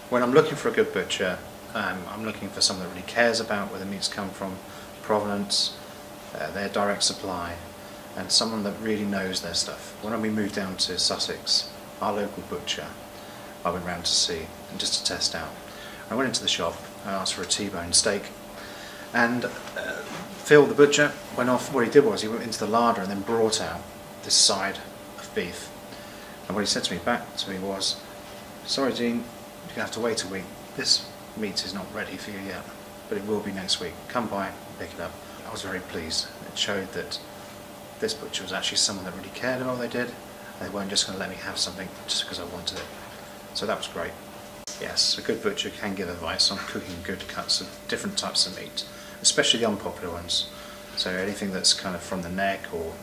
When I'm looking for a good butcher, I'm looking for someone that really cares about where the meats come from, provenance, their direct supply, and someone that really knows their stuff. When we moved down to Sussex, our local butcher I went round to see and just to test out. I went into the shop, I asked for a T-bone steak, and Phil the butcher went off. What he did was he went into the larder and then brought out this side of beef, and what he said to me back to me was, "Sorry Dean, you're going to have to wait a week. This meat is not ready for you yet, but it will be next week. Come by and pick it up." I was very pleased. It showed that this butcher was actually someone that really cared about what they did. They weren't just going to let me have something just because I wanted it. So that was great. Yes, a good butcher can give advice on cooking good cuts of different types of meat, especially the unpopular ones. So anything that's kind of from the neck or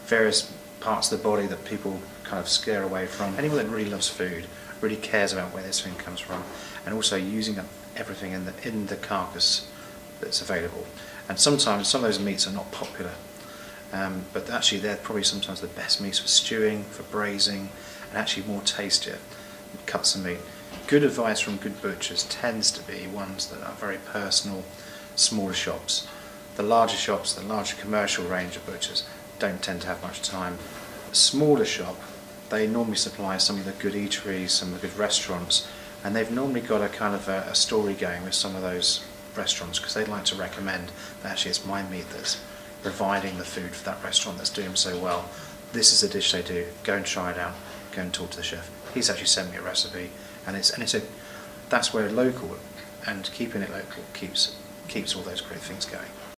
various parts of the body that people kind of scare away from. Anyone that really loves food, really cares about where this thing comes from, and also using up everything in the carcass that's available. And sometimes some of those meats are not popular, but actually they're probably sometimes the best meats for stewing, for braising, and actually more tastier cuts of meat. Good advice from good butchers tends to be ones that are very personal, smaller shops. The larger shops, the larger commercial range of butchers don't tend to have much time. A smaller shop, they normally supply some of the good eateries, some of the good restaurants, and they've normally got a kind of a story going with some of those restaurants because they'd like to recommend that actually it's my meat that's providing the food for that restaurant that's doing so well. This is a dish they do, go and try it out, go and talk to the chef. He's actually sent me a recipe, and that's where local and keeping it local keeps all those great things going.